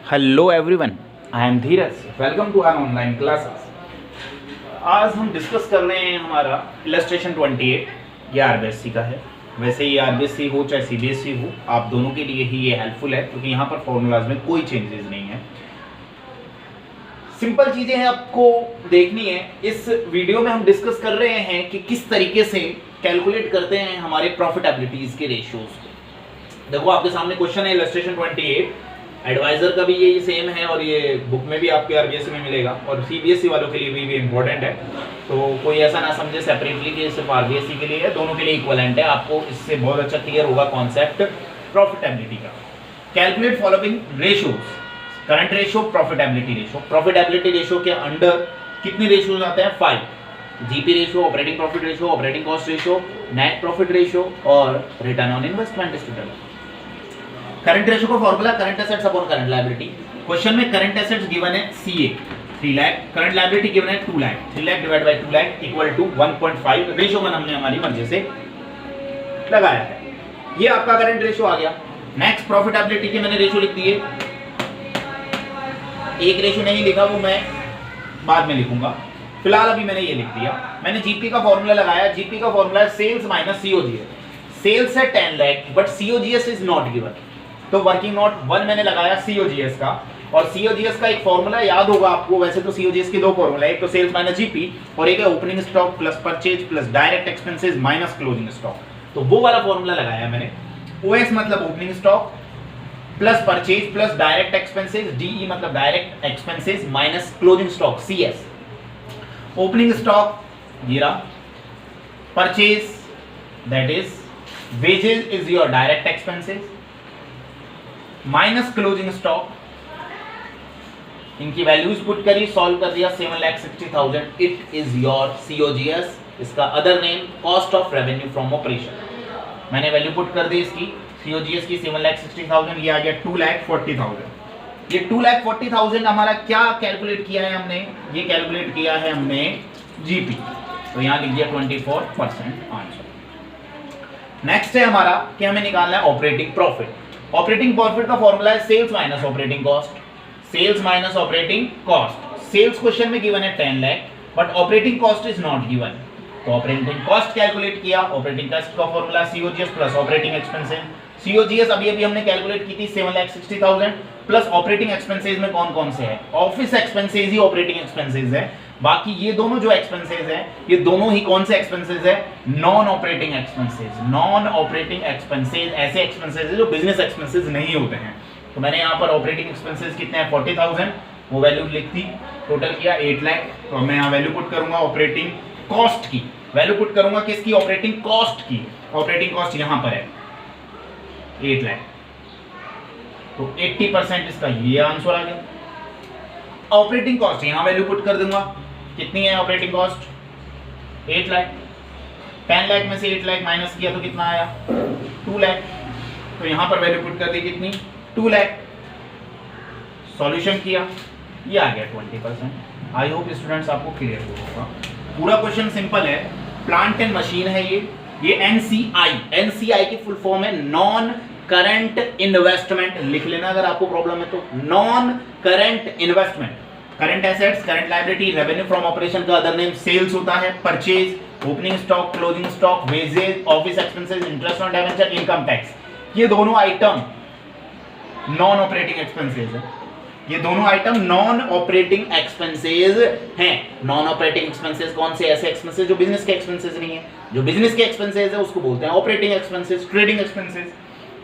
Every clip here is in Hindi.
Hello everyone, I am Dheeraj. Welcome to our online classes. आज हम डिस्कस कर रहे हैं हमारा इलस्ट्रेशन 28। ये आरबीएससी का है। वैसे ये आरबीएससी हो चाहे सीबीएसई हो, आप दोनों के लिए ही ये हेल्पफुल है क्योंकि यहाँ पर फॉर्मूलाज में कोई चेंजेस नहीं है। सिंपल चीज़ें हैं आपको देखनी है। इस वीडियो में हम डिस्कस कर रहे हैं कि किस तरीके से कैलकुलेट करते हैं हमारे प्रॉफिटेबिलिटीज के रेशियोज को। देखो आपके सामने क्वेश्चन है इलस्ट्रेशन 28। एडवाइजर का भी ये सेम है और ये बुक में भी आपके आरबीएससी में मिलेगा और सीबीएसई वालों के लिए भी इम्पोर्टेंट है। तो कोई ऐसा ना समझे सेपरेटली कि सिर्फ आरबीएससी के लिए है, दोनों के लिए इक्वलेंट है। आपको इससे बहुत अच्छा क्लियर होगा कॉन्सेप्ट प्रॉफिटेबिलिटी का। Calculate following ratios: current ratio, profitability ratio. Profitability ratio के अंडर कितने रेशियोज आते हैं? 5। GP ratio, operating profit ratio, operating cost ratio, net profit ratio और return on investment student. Current ratio का formula current assets upon current liability. Question में करंट एसेट्स गिवन है CA 3 lakh, current liability given है 2 lakh. 3 lakh divide by 2 lakh equal to 1.5। Ratio one हमने हमारी मर्जी से लगाया है। ये आपका करंट रेशियो आ गया। नेक्स्ट प्रॉफिटेबिलिटी की मैंने रेशियो लिख दिए। एक रेशियो नहीं लिखा, वो मैं बाद में लिखूंगा। फिलहाल अभी मैंने ये लिख दिया। मैंने जीपी का फॉर्मूला लगाया। जीपी का फॉर्मूला है सेल्स माइनस सीओजीएस। सेल्स है 10 lakh but COGS is not given, तो वर्किंग नोट 1 मैंने लगाया सीओजीएस का। और सीओजीएस का एक फॉर्मूला याद होगा आपको। वैसे तो सीओजीएस के दो फॉर्मूला है, एक तो सेल्स माइनस जीपी और एक है opening stock plus purchase plus direct expenses minus closing stock. तो वो वाला फॉर्मूला लगाया मैंने। ओएस मतलब opening stock plus purchase plus direct expenses, DE मतलब direct expenses minus closing stock CS. Opening stock ये रहा, purchase that is wages is your direct expenses minus closing stock. इनकी वैल्यूज पुट करी, सॉल्व कर दिया। 7,60,000 इट इज योर सीओजीएस। इसका other name cost of revenue from operation. मैंने वैल्यू पुट कर दी इसकी सीओजीएस की 7,60,000। ये आ गया 2,40,000। ये 2,40,000 हमारा क्या कैलकुलेट किया है हमने? ये कैलकुलेट किया है हमने जीपी। तो यहां लिख दिया 24% आंसर। नेक्स्ट है हमारा कि हमें निकालना है ऑपरेटिंग प्रॉफिट। ऑपरेटिंग प्रॉफिट का फॉर्मूला है sales minus operating cost. Sales minus operating cost. Sales question में गिवन है 10 lakh but operating cost is not given, तो ऑपरेटिंग कॉस्ट कैलकुलेट किया। ऑपरेटिंग कॉस्ट का formula COGS plus operating expenses. COGS अभी अभी हमने कैलकुलेट की थी 7,60,000 प्लस ऑपरेटिंग एक्सपेंसेस में कौन कौन से है? ऑफिस एक्सपेंसेस ही ऑपरेटिंग एक्सपेंसेस है। बाकी ये दोनों जो एक्सपेंसेस हैं ये दोनों ही कौन से एक्सपेंसेस है? Non operating expenses. Non operating expenses ऐसे एक्सपेंसेस है जो बिजनेस एक्सपेंसेस नहीं होते हैं। तो मैंने यहाँ पर ऑपरेटिंग एक्सपेंसेस कितने हैं? 40,000, वो वैल्यू लिख दी। टोटल किया 8 लाख। तो मैं यहाँ वैल्यू पुट करूंगा ऑपरेटिंग कॉस्ट की। वैल्यू पुट करूंगा किसकी? ऑपरेटिंग कॉस्ट की। ऑपरेटिंग कॉस्ट यहाँ पर है 8 लाख, तो 80% इसका ये आंसर आ गया। ऑपरेटिंग कॉस्ट यहां वैल्यू पुट कर दूंगा। कितनी है ऑपरेटिंग कॉस्ट? 8 लाख। 10 लाख में से 8 लाख माइनस किया तो कितना आया? 2 लाख। तो यहां पर वैल्यू पुट कर दी कितनी? 2 लाख। सॉल्यूशन किया, ये आ गया 20%। आई होप स्टूडेंट्स आपको क्लियर होगा। पूरा क्वेश्चन सिंपल है। प्लांट एंड मशीन है ये एनसीआई। एनसीआई की फुल फॉर्म है नॉन करंट इन्वेस्टमेंट। लिख लेना अगर आपको प्रॉब्लम है तो। Non current investment, current assets, current liability, revenue from operation का अदर नेम सेल्स होता है, purchase, opening stock, closing stock, wages, office expenses, interest on debenture, income tax. ये दोनों आइटम नॉन ऑपरेटिंग एक्सपेंसेस है। ये दोनों आइटम नॉन ऑपरेटिंग एक्सपेंसेस हैं। नॉन ऑपरेटिंग एक्सपेंसेस कौन से? ऐसे एक्सपेंसेस जो बिजनेस के एक्सपेंसेस नहीं है। जो बिजनेस के एक्सपेंसेस है उसको बोलते हैं operating expenses, trading expenses.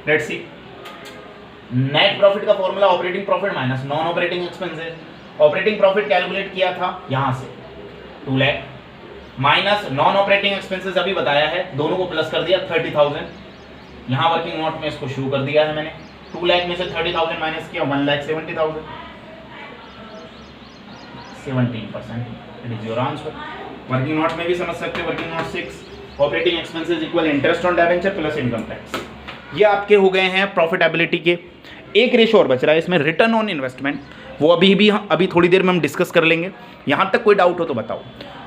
Let's see. Net profit का formula operating profit minus non operating expenses. Operating profit calculate किया था यहां से 2 lakh minus non operating expenses अभी बताया है, दोनों को प्लस कर दिया 30,000। यहां वर्किंग नोट में इसको शुरू कर दिया है मैंने। 2 लाख में से 30,000 माइनस किया 1,70,000। 17% it is your answer. Working note में भी समझ सकते हो। Working note 6 operating expenses equal interest on debenture plus income tax. ये आपके हो गए हैं प्रॉफिटेबिलिटी के। एक रेशो और बच रहा है इसमें, रिटर्न ऑन इन्वेस्टमेंट। वो अभी थोड़ी देर में हम डिस्कस कर लेंगे। यहाँ तक कोई डाउट हो तो बताओ।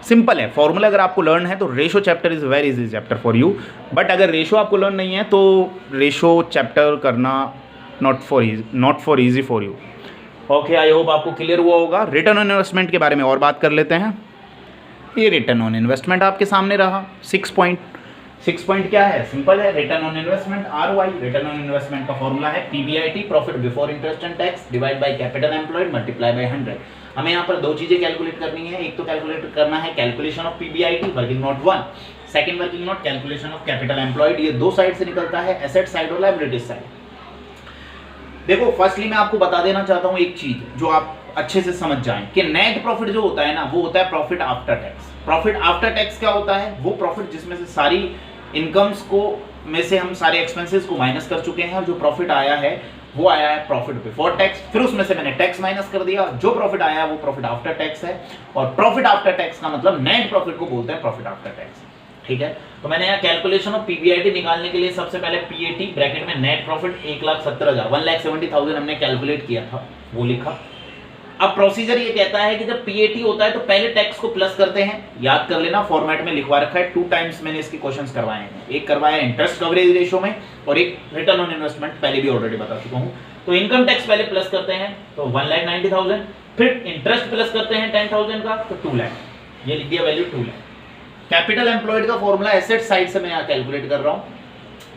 सिंपल है फॉर्मूला, अगर आपको लर्न है तो ratio chapter is very easy chapter for you. But अगर रेशो आपको लर्न नहीं है तो रेशो चैप्टर करना not for easy for you. Okay, I hope आपको क्लियर हुआ होगा। रिटर्न ऑन इन्वेस्टमेंट के बारे में और बात कर लेते हैं। ये रिटर्न ऑन इन्वेस्टमेंट आपके सामने रहा। 6 पॉइंट क्या है, सिंपल है, return on investment ROI। Return on investment का फॉर्मूला है PBIT, profit before interest and tax, divide by capital employed multiply by 100। हमें यहाँ पर दो चीजें कैलकुलेट करनी है। एक तो कैलकुलेट करना है calculation of PBIT, working note 1, second working note calculation of capital employed. ये दो साइड से निकलता है, एसेट साइड और लायबिलिटी साइड। देखो, फर्स्टली मैं आपको बता देना चाहता हूं एक चीज जो आप अच्छे से समझ जाएं कि नेट प्रॉफिट जो होता है ना, वो होता है profit after tax. Profit after tax क्या होता है, वो प्रॉफिट जिसमें से सारी इनकम्स को में से हम सारे एक्सपेंसेस को माइनस कर चुके हैं और जो प्रॉफिट आया है वो आया है प्रॉफिट बिफोर टैक्स। फिर उसमें से मैंने टैक्स माइनस कर दिया, जो प्रॉफिट आया है वो प्रॉफिट आफ्टर टैक्स है। और प्रॉफिट आफ्टर टैक्स का मतलब नेट प्रॉफिट को बोलते हैं प्रॉफिट आफ्टर टैक्स। ठीक है, तो मैंने यहाँ कैलकुलेशन ऑफ PBIT निकालने के लिए सबसे पहले PAT ब्रैकेट में नेट प्रॉफिट 1,70,000 1,70,000 हमने कैलकुलेट किया था, वो लिखा। अब प्रोसीजर ये कहता है कि जब PAT होता है तो पहले टैक्स को प्लस करते हैं। याद कर लेना, फॉर्मेट में लिखवा रखा है, 2 टाइम्स मैंने इसके क्वेश्चंस करवाए हैं। एक करवाया इंटरेस्ट कवरेज रेशियो में और एक रिटर्न ऑन इन्वेस्टमेंट, पहले भी ऑलरेडी बता चुका हूं। तो इनकम टैक्स पहले प्लस करते हैं तो 1,90,000, फिर इंटरेस्ट प्लस करते हैं 10,000 का तो 2 लाख, ये लिख दिया वैल्यू 2 लाख। कैपिटल एम्प्लॉयड का फॉर्मूला एसेट साइड से मैं यहाँ कैलकुलेट कर रहा हूँ।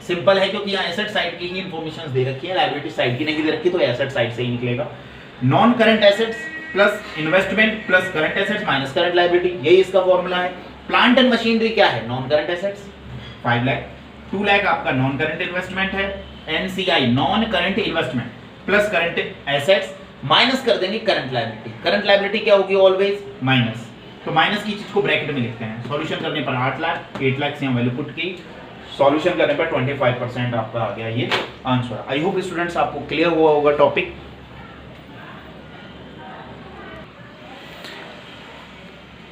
सिंपल है क्योंकि यहाँ एसेट साइड की ही इंफॉर्मेशन दे रखी है, लायबिलिटी साइड की नहीं दे रखी, तो एसेट साइड से ही निकलेगा। Non current assets plus investment plus current assets minus current liability, यही इसका फॉर्मूला है। प्लांट एंड मशीनरी क्या है, non current assets 5 lakh, 2 lakh आपका नॉन करंट इन्वेस्टमेंट है, NCI non current investment plus current assets minus कर देंगे करंट लायबिलिटी। करंट लायबिलिटी क्या होगी, ऑलवेज माइनस। तो माइनस की चीज को ब्रैकेट में लिखते हैं। सॉल्यूशन करने पर 8 लाख, 8 लाख से हम वैल्यू पुट की, सॉल्यूशन करने पर 25% आपका आ गया ये आंसर। आई होप स्टूडेंट्स आपको क्लियर हुआ होगा टॉपिक।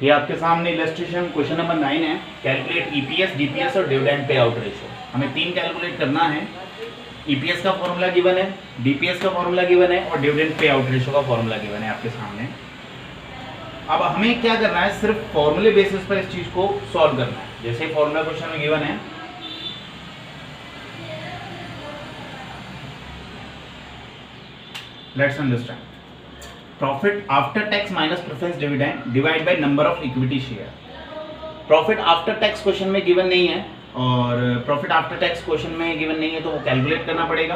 ये आपके सामने इलस्ट्रेशन क्वेश्चन नंबर 9 है। कैलकुलेट EPS, DPS और डिविडेंड पे आउट रेशियो। हमें 3 कैलकुलेट करना है। EPS का फॉर्मूला गिवन है, DPS का फॉर्मूला गिवन है और डिविडेंड पे आउट रेशियो का फॉर्मूला गिवन है आपके सामने। अब हमें क्या करना है, सिर्फ फॉर्मूले बेसिस पर इस चीज को सॉल्व करना है। जैसे फॉर्मूला क्वेश्चन में गिवन है, let's understand, profit after tax minus preference dividend divide by number of equity share. Profit after tax question में गिवन नहीं है और प्रॉफिट आफ्टर टैक्स क्वेश्चन में गिवन नहीं है तो वो कैलकुलेट करना पड़ेगा।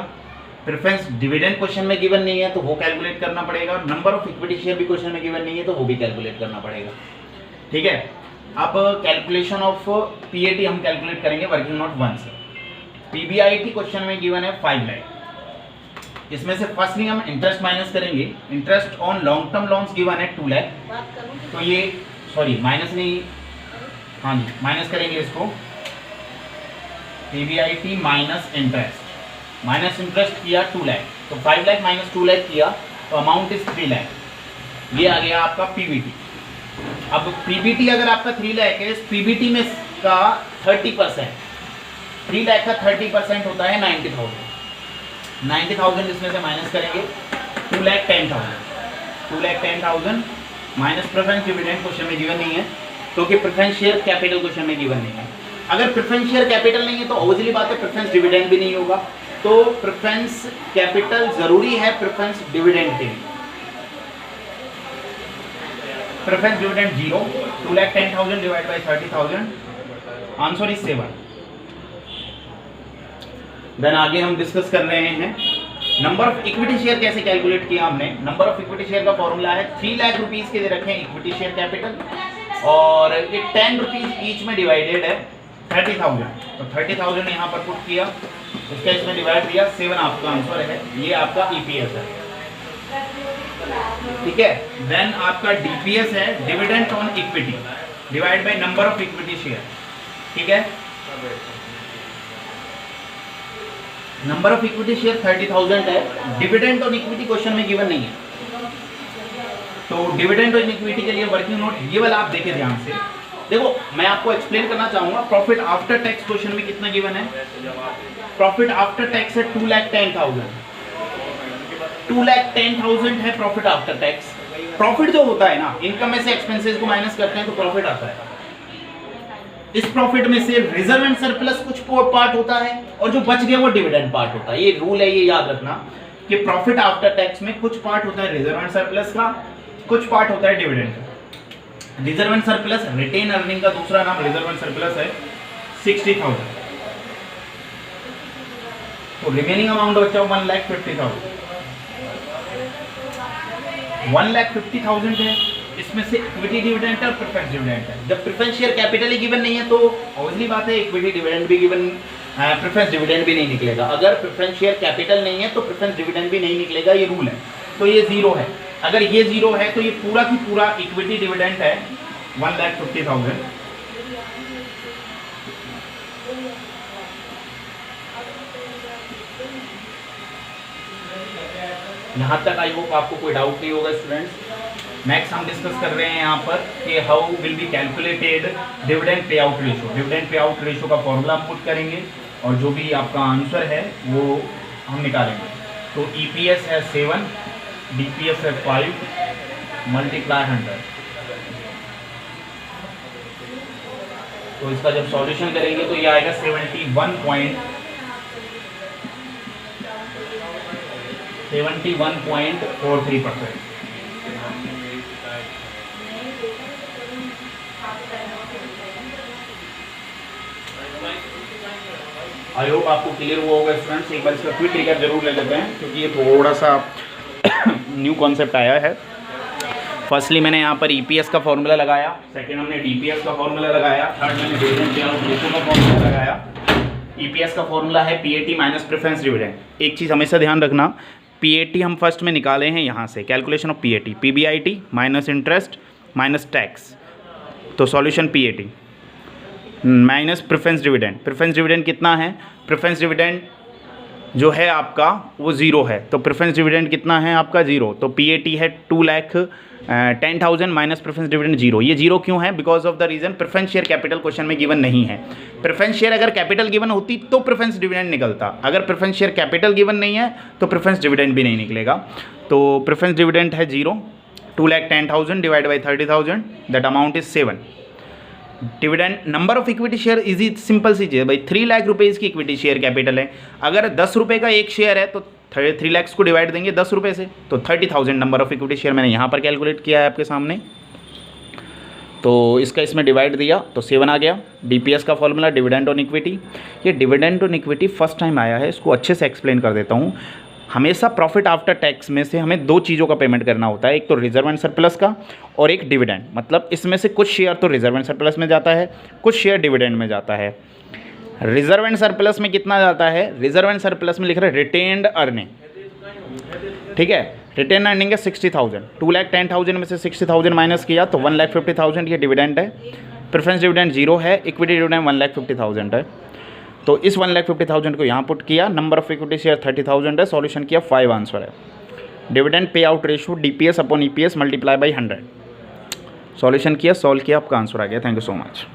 प्रेफरेंस डिविडेंड क्वेश्चन में गिवन नहीं है तो वो कैलकुलेट करना पड़ेगा। नंबर ऑफ इक्विटी शेयर भी क्वेश्चन में गिवन नहीं है तो वो भी कैलकुलेट करना पड़ेगा। ठीक है, अब कैलकुलेशन ऑफ PAT हम कैलकुलेट करेंगे वर्किंग नोट 1 से। PBIT क्वेश्चन में गिवन है 5 लाख, इसमें से फर्स्टली हम इंटरेस्ट माइनस करेंगे। Interest on long term loans given है 2 लाख, तो ये सॉरी माइनस नहीं, हाँ जी माइनस करेंगे इसको। PBIT माइनस इंटरेस्ट किया 2 लाख, तो 5 लाख माइनस 2 लाख किया तो अमाउंट इज 3 लाख। ये आ गया आपका PBT। अब PBT अगर आपका 3 लाख है, इस PBT में का 30%, 3 लाख का 30% होता है 90,000। 90,000 इसमें से माइनस करेंगे, 2,10,000 माइनस प्रेफरेंस डिविडेंड क्वेश्चन में गिवन नहीं है क्योंकि प्रेफरेंस शेयर कैपिटल क्वेश्चन में गिवन नहीं है। अगर प्रेफरेंस शेयर कैपिटल नहीं है तो ऑब्वियसली बात है प्रेफरेंस डिविडेंड भी नहीं होगा, तो प्रेफरेंस कैपिटल जरूरी है प्रेफरेंस डिविडेंड के लिए। Preference dividend 0, 2,10,000 divide by 30,000, answer is 7। Then आगे हम डिस्कस कर रहे हैं नंबर ऑफ इक्विटी शेयर कैसे कैलकुलेट किया हमने। नंबर ऑफ इक्विटी शेयर का फॉर्मूला है 3 लाख रुपीस के दे रखे हैं इक्विटी शेयर कैपिटल और ये 10 रुपीज ईच में डिवाइडेड है 30,000, तो 30,000 यहाँ पर पुट किया, उसका इसमें डिवाइड दिया, 7 आपका आंसर है। ये आपका EPS है। ठीक है, देन आपका DPS है dividend on equity divide by number of equity share. ठीक है, नंबर ऑफ इक्विटी शेयर 30,000 है, डिविडेंड ऑन इक्विटी क्वेश्चन में गिवन नहीं है, तो डिविडेंड ऑन इक्विटी के लिए वर्किंग नोट ये वाला आप देखें ध्यान से। देखो मैं आपको एक्सप्लेन करना चाहूंगा, प्रॉफिट आफ्टर टैक्स क्वेश्चन में कितना गिवन है, प्रॉफिट आफ्टर टैक्स है 2,10,000, 2,10,000 है प्रॉफिट आफ्टर टैक्स। प्रॉफिट जो होता है ना, इनकम में से एक्सपेंसेस को माइनस करते हैं तो प्रॉफिट आता है। इस प्रॉफिट में से रिजर्व एंड सरप्लस कुछ पार्ट होता है और जो बच गया वो डिविडेंड पार्ट होता है। ये रूल है, ये याद रखना कि प्रॉफिट आफ्टर टैक्स में कुछ पार्ट होता है रिजर्व एंड सरप्लस का, कुछ पार्ट होता है डिविडेंड का। Reserve and surplus retained earning का दूसरा नाम रिजर्व एंड सरप्लस है 60,000। तो रिमेनिंग अमाउंट बचा 1,50,000। 1,50,000 है, इसमें से इक्विटी डिविडेंड है और प्रेफरेंस डिविडेंड है। जब प्रेफरेंस शेयर कैपिटल ही गिवन नहीं है तो ऑब्वियसली बात है इक्विटी डिविडेंड भी गिवन, प्रेफरेंस डिविडेंड भी नहीं निकलेगा। अगर प्रेफरेंस शेयर कैपिटल नहीं है तो प्रेफरेंस डिविडेंड भी नहीं निकलेगा, ये रूल है। तो ये 0 है। अगर ये 0 है तो ये पूरा की पूरा इक्विटी डिविडेंड है 1,50,000। यहाँ तक आई होप आपको कोई डाउट नहीं होगा स्टूडेंट्स। नेक्स्ट हम डिस्कस कर रहे हैं यहाँ पर कि how will be calculated dividend pay out ratio. Dividend pay out ratio का फॉर्मूला हम पुट करेंगे और जो भी आपका आंसर है वो हम निकालेंगे। तो EPS है 7, DPS है 5 मल्टीप्लाई 100। तो इसका जब सॉल्यूशन करेंगे तो ये आएगा 71.43%। आई होप आपको क्लियर हुआ होगा स्टूडेंट्स। एक बार इसका क्विक रिकैप जरूर ले लेते हैं क्योंकि ये थोड़ा सा न्यू कॉन्सेप्ट आया है। फर्स्टली मैंने यहाँ पर EPS का फॉर्मूला लगाया, सेकंड हमने DPS का फॉर्मूला लगाया, थर्ड मैंने डिविडेंड पे आउट रेशो का फॉर्मूला लगाया। EPS का फॉर्मूला है PAT माइनस प्रेफरेंस डिविडेंड। एक चीज़ हमेशा ध्यान रखना, PAT हम फर्स्ट में निकाले हैं यहाँ से, calculation of PAT, PBIT minus interest minus tax. तो solution PAT minus preference dividend. Preference dividend कितना है? प्रेफरेंस डिविडेंड जो है आपका वो 0 है, तो प्रेफरेंस डिविडेंड कितना है आपका 0। तो PAT है 2,10,000 माइनस प्रेफरेंस डिविडेंड 0। ये 0 क्यों है? Because of the reason preference share capital question में गिवन नहीं है। प्रेफरेंस शेयर अगर कैपिटल गिवन होती तो प्रेफरेंस डिविडेंड निकलता, अगर प्रेफरेंस शेयर कैपिटल गिवन नहीं है तो प्रेफरेंस डिविडेंड भी नहीं निकलेगा। तो प्रेफरेंस डिविडेंड है 0, 2,10,000 divide by 30,000 that amount is 7। Dividend number of equity share easy simple सी चीज़ है भाई, 3 लाख रुपये की इक्विटी शेयर कैपिटल है। अगर 10 रुपये का एक शेयर है तो 3 लाख को डिवाइड देंगे 10 रुपये से, तो 30,000 नंबर ऑफ इक्विटी शेयर मैंने यहाँ पर कैलकुलेट किया है आपके सामने। तो इसका इसमें डिवाइड दिया तो 7 आ गया। DPS का फॉर्मूला डिविडेंड ऑन इक्विटी। ये dividend on equity first time आया है, इसको अच्छे से एक्सप्लेन कर देता हूँ। हमेशा प्रॉफिट आफ्टर टैक्स में से हमें 2 चीज़ों का पेमेंट करना होता है, एक तो रिजर्व एंड सरप्लस का और एक डिविडेंड। मतलब इसमें से कुछ शेयर तो रिजर्व एंड सरप्लस में जाता है, कुछ शेयर डिविडेंड में जाता है। रिजर्व एंड सरप्लस में कितना जाता है? रिजर्व एंड सरप्लस में लिख रहे रिटेन्ड अर्निंग, ठीक है। रिटेन अर्निंग है 60,000, 2,10,000 में से 60,000 माइनस किया तो 1,50,000 ये डिविडेंड है। प्रेफरेंस डिविडेंड 0 है, इक्विटी डिविडेंड 1,50,000 है। तो इस 1,50,000 को यहाँ पुट किया, नंबर ऑफ इक्विटी शेयर 30,000 है, सॉल्यूशन किया 5 आंसर है। Dividend pay out ratio DPS upon EPS multiply by 100, solution किया, सॉल्व किया, आपका आंसर आ गया। Thank you so much.